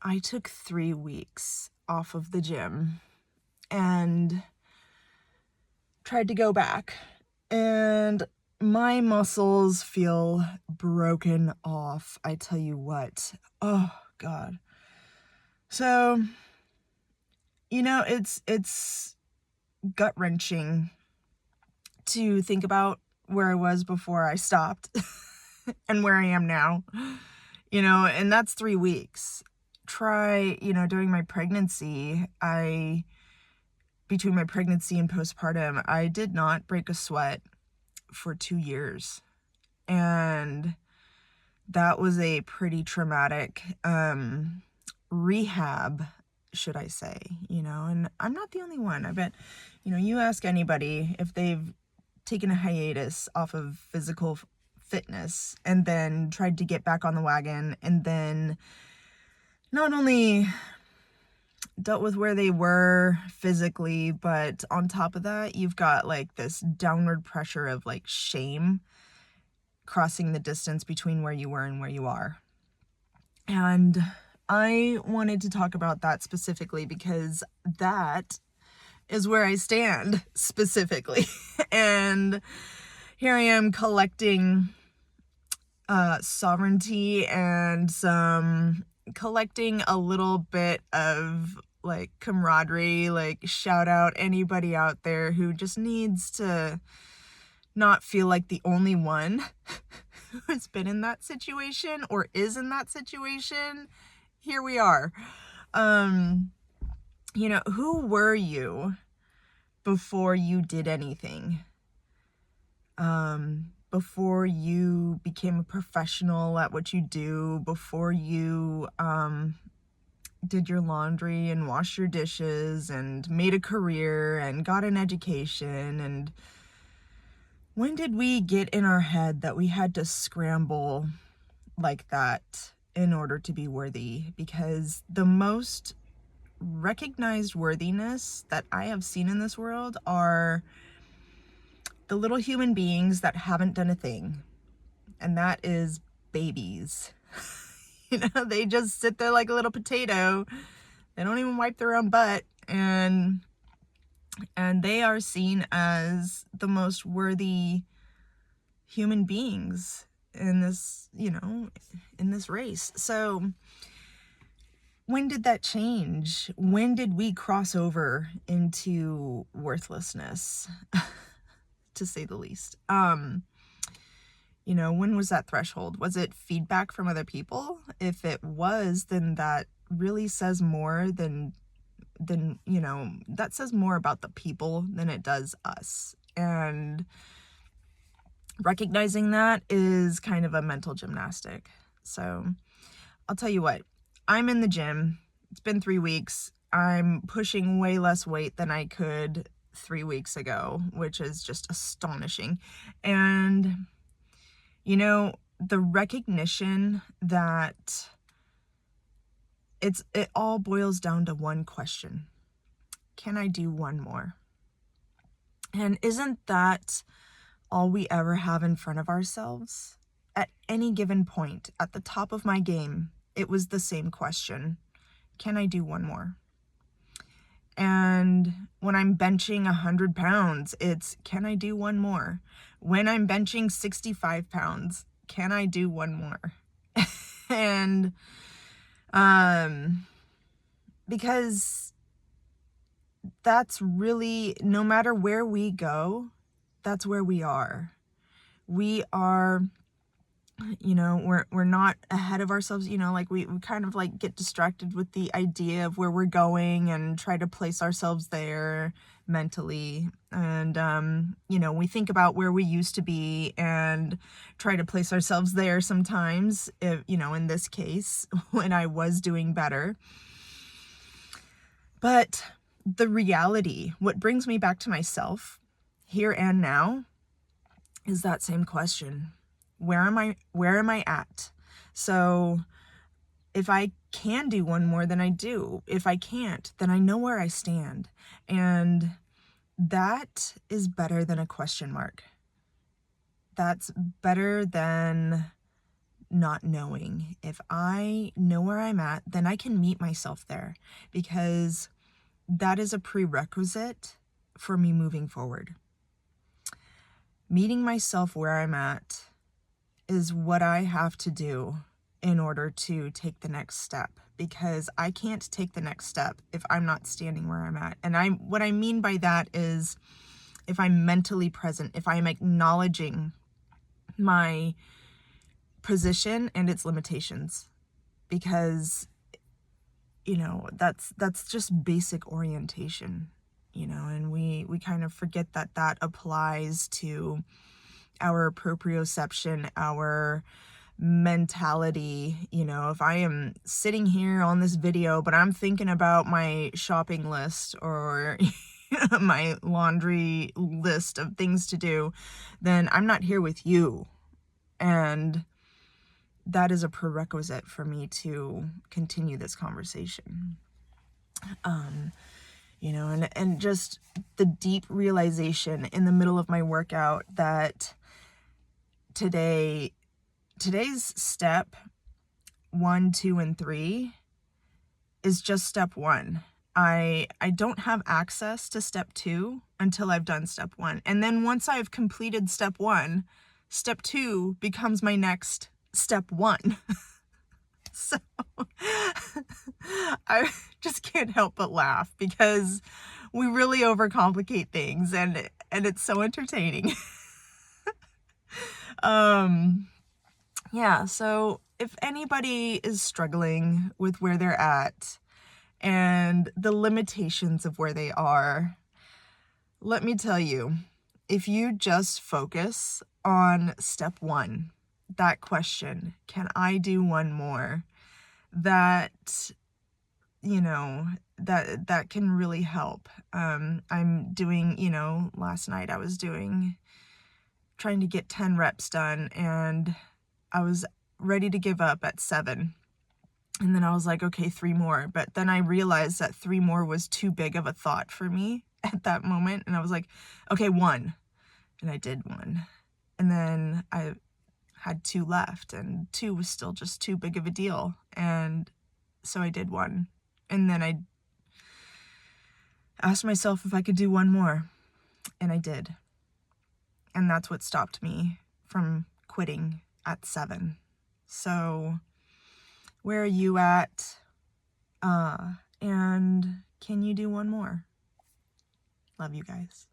I took 3 weeks off of the gym and tried to go back. And my muscles feel broken off. I tell you what. Oh, God. So, it's gut-wrenching to think about where I was before I stopped and where I am now. And that's 3 weeks. Try, during my pregnancy, between my pregnancy and postpartum, I did not break a sweat for 2 years. And that was a pretty traumatic rehab, should I say, and I'm not the only one. I bet, you ask anybody if they've taken a hiatus off of physical fitness and then tried to get back on the wagon and then not only dealt with where they were physically, but on top of that, you've got like this downward pressure of like shame crossing the distance between where you were and where you are. And I wanted to talk about that specifically because that is where I stand specifically. And here I am collecting sovereignty and collecting a little bit of like camaraderie, like shout out anybody out there who just needs to not feel like the only one who's been in that situation or is in that situation. Here we are. Who were you before you did anything? Before you became a professional at what you do, before you did your laundry and washed your dishes and made a career and got an education. And when did we get in our head that we had to scramble like that in order to be worthy? Because the most recognized worthiness that I have seen in this world are the little human beings that haven't done a thing. And that is babies. They just sit there like a little potato. They don't even wipe their own butt. And they are seen as the most worthy human beings in this, in this race. So when did that change? When did we cross over into worthlessness, to say the least? When was that threshold? Was it feedback from other people? If it was, then that really says more than that says more about the people than it does us. And recognizing that is kind of a mental gymnastic. So I'll tell you what, I'm in the gym. It's been 3 weeks. I'm pushing way less weight than I could 3 weeks ago, which is just astonishing. And the recognition that it all boils down to one question. Can I do one more? And isn't that all we ever have in front of ourselves? At any given point, at the top of my game, it was the same question. Can I do one more? And when I'm benching 100 pounds, it's, can I do one more? When I'm benching 65 pounds, can I do one more? And because that's really, no matter where we go, that's where we are. We are, we're not ahead of ourselves, like we kind of like get distracted with the idea of where we're going and try to place ourselves there mentally. And, we think about where we used to be and try to place ourselves there sometimes, if, in this case, when I was doing better. But the reality, what brings me back to myself here and now, is that same question. Where am I at? So if I can do one more, then I do. If I can't, then I know where I stand. And that is better than a question mark. That's better than not knowing. If I know where I'm at, then I can meet myself there, because that is a prerequisite for me moving forward. Meeting myself where I'm at is what I have to do in order to take the next step, because I can't take the next step if I'm not standing where I'm at. And what I mean by that is if I'm mentally present, if I'm acknowledging my position and its limitations, because that's just basic orientation, and we kind of forget that that applies to our proprioception, our mentality. If I am sitting here on this video, but I'm thinking about my shopping list or my laundry list of things to do, then I'm not here with you. And that is a prerequisite for me to continue this conversation. And just the deep realization in the middle of my workout that today's step 1, 2, and 3 is just step 1. I don't have access to step 2 until I've done step 1. And then once I've completed step 1, step 2 becomes my next step 1. So I just can't help but laugh, because we really overcomplicate things, and it's so entertaining. Yeah, so if anybody is struggling with where they're at and the limitations of where they are, let me tell you, if you just focus on step 1, that question, can I do one more? That that can really help. I'm doing, last night I was trying to get 10 reps done, and I was ready to give up at 7. And then I was like, okay, 3 more. But then I realized that 3 more was too big of a thought for me at that moment. And I was like, okay, 1. And I did 1. And then I had 2 left, and 2 was still just too big of a deal. And so I did 1. And then I asked myself if I could do 1 more. And I did. And that's what stopped me from quitting at 7. So where are you at? And can you do 1 more? Love you guys.